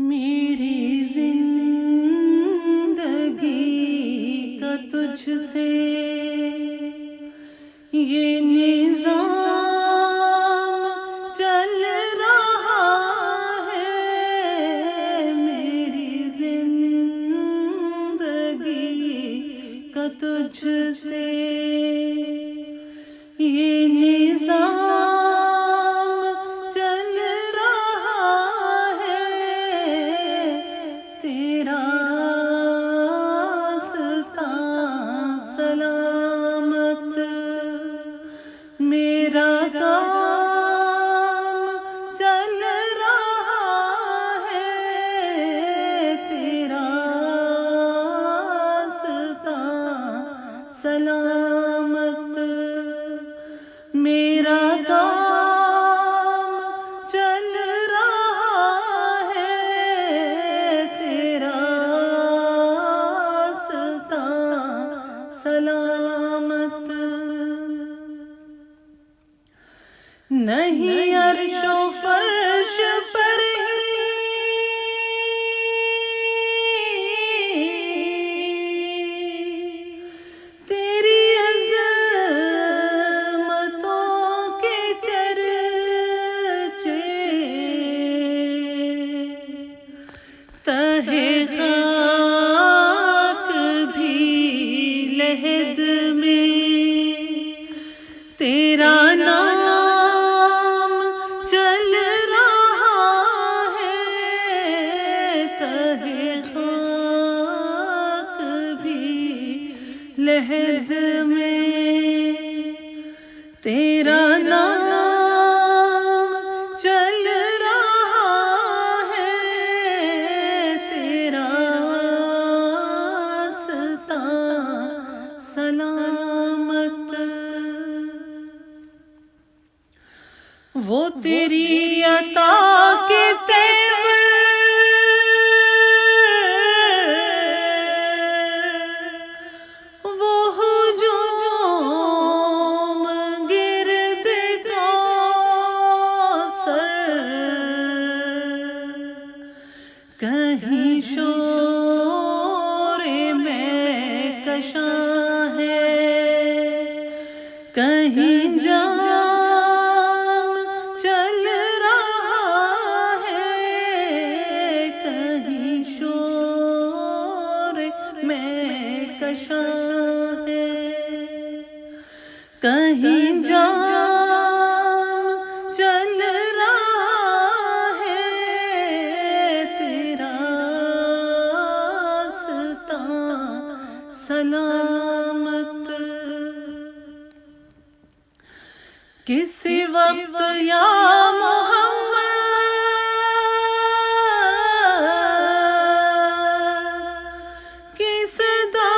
میری زندگی کا تجھ سے یہ نظام چل رہا ہے، میری زندگی کا تجھ سے یہ نظام چل رہا ہے، تیرا راستہ سلامت، میرا کام چل رہا ہے، تیرا راستہ سلامت، میرا کام چل رہا ہے، تیرا راستہ سلامت، نہیں عرش و فرش پر تیری عظمتوں کے چرچے، تہہ خاک بھی لحد میں تیرا نام چل رہا ہے، تہہ خاک بھی لحد میں تیرا نام چل رہا ہے، تیرا راستہ سلامت، وہ تیری عطا کے تیور وہ ہجوم گرد کوثر، کہیں شور میں کشاں ہے، کہیں جام چل رہا ہے، کہیں شور میں کشاں ہے، کہیں جام چل رہا ہے، تیرا راستہ سلامت، کسی وقت یا محمد کی صدا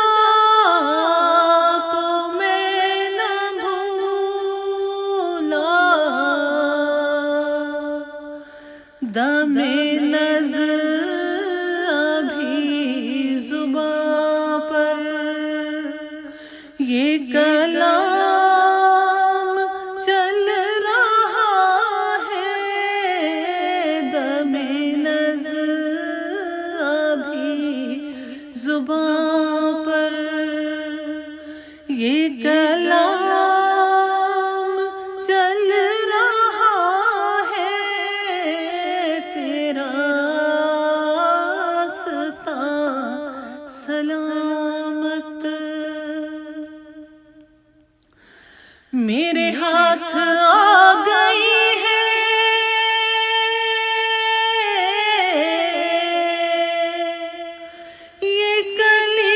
کو میں نہ بھولا، دم نظر ابھی زباں پر یہ کلام چل رہا ہے، دم نظر ابھی زباں پر یہ کلام چل رہا ہے، تیرا راستہ سلامت، میرے ہاتھ آ گئی ہے یہ کلی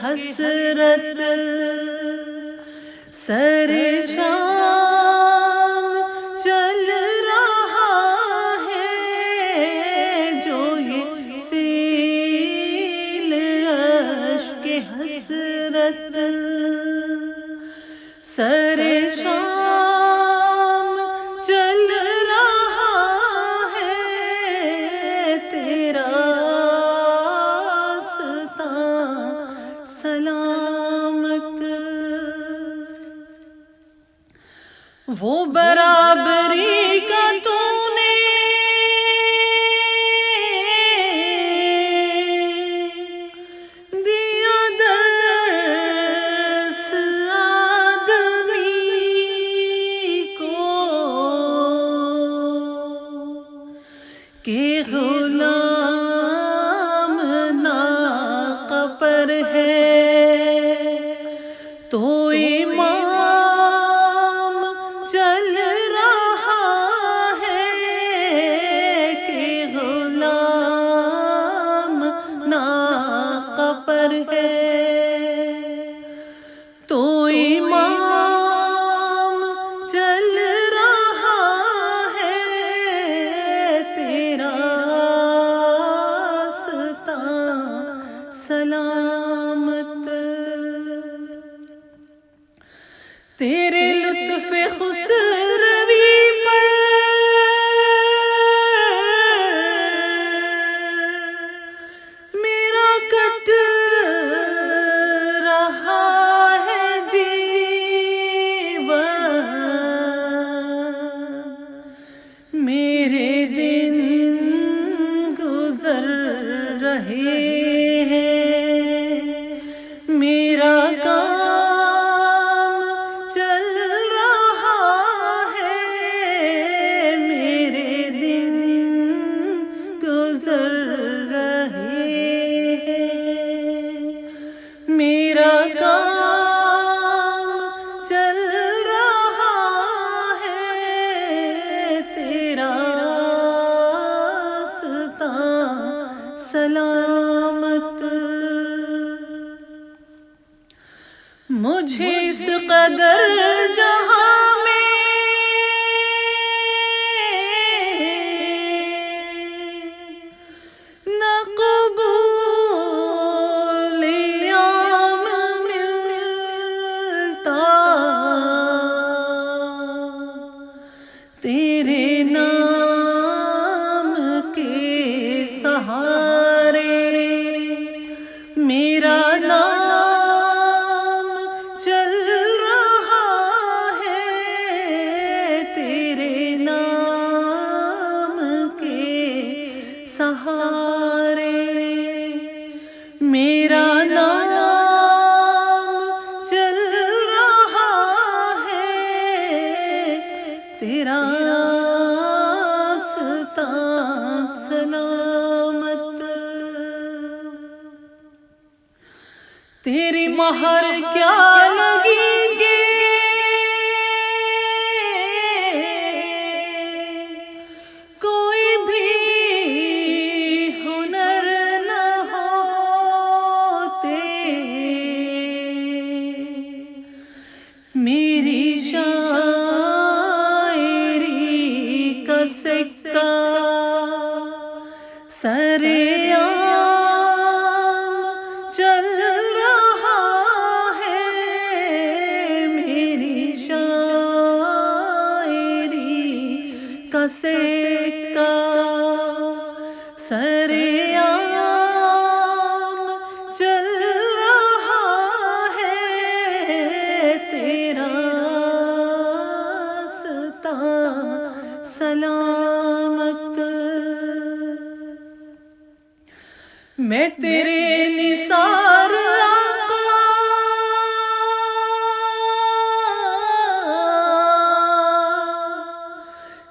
حسرت سر شام چل رہا ہے، جو یہ سیل اشک حسرت سر شام چل رہا ہے، تیرا سلامت۔ وہ برابری کا تو نے دیا درس آدمی کو کہ غلام ناقہ پر ہے تو امام چل رہا ہے، کہ غلام ناقہ پر ہے تو امام چل رہا ہے، تیرا سلامت۔ تیرے لطف خسروی پر میرا کٹ رہا ہے جیون، میرے دن گزر رہے ہیں، میرا کام چل رہا ہے، میرے دن گزر رہے ہیں، میرا کام چل رہا ہے، تیرا سلامت۔ مجھے اس قدر جہاں میں نہ قبول عام ملتا، تیرے نام کے سہارے میرا نام چل رہا ہے، تیرے نام کے سہارے میرا نام چل رہا ہے، تیرا سلامت۔ تیری مہر کیا لگیں گے کوئی بھی ہنر نہ ہوتے، میری شاعری کا سکہ سر عام چل رہا ہے، میری شاعری کا سکہ سر عام چل رہا ہے، تیرا سلامت۔ میں تیرے نثار آقا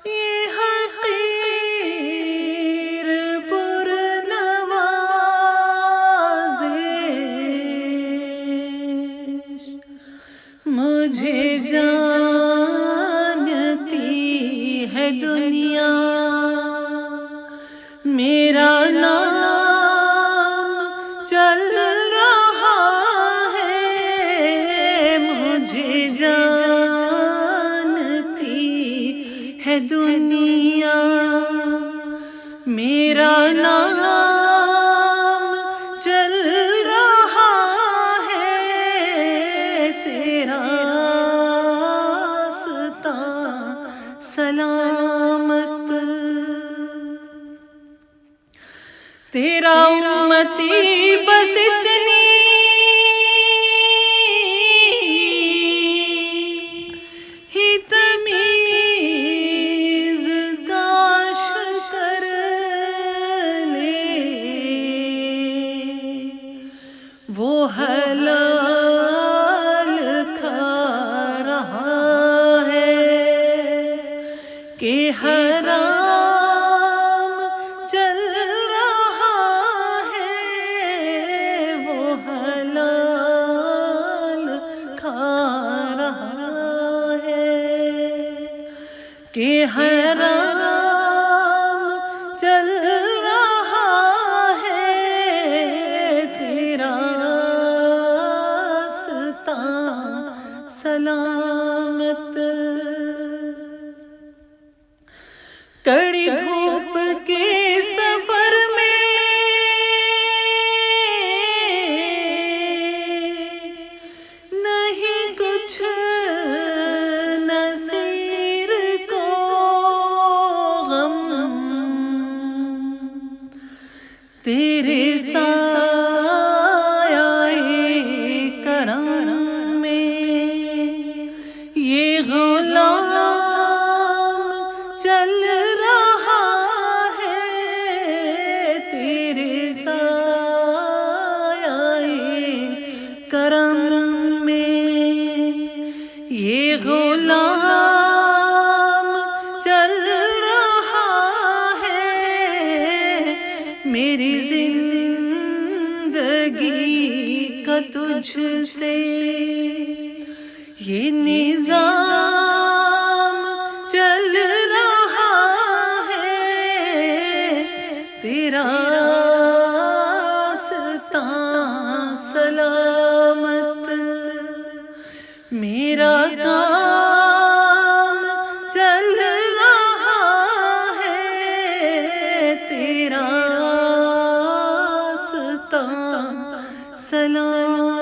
یہ حقیر پرنوازش مجھے جانتی ہے دنیا، میرا نام چل رہا دنیا، میرا نام چل رہا ہے، تیرا راستہ سلامت، تیرا امتی بس اتنی ہی تمیز کاش کر لے، وہ حلال کھا رہا ہے کہ حرام چل رہا ہے، وہ حلال کھا رہا ہے کہ حرام چل رہا ہے، تیرا راستہ سلامت، کڑی دھوپ کے سفر میں نہیں کچھ نصیر کو غم، تیرے سایہ کرم میں یہ غلام چل رہا ہے، تیرے سایہ کرم میں یہ غلام چل رہا ہے، میری زندگی کا تجھ سے یہ نظام چل رہا ہے، تیرا راستہ سلامت، میرا کام چل رہا ہے، تیرا راستہ سلامت۔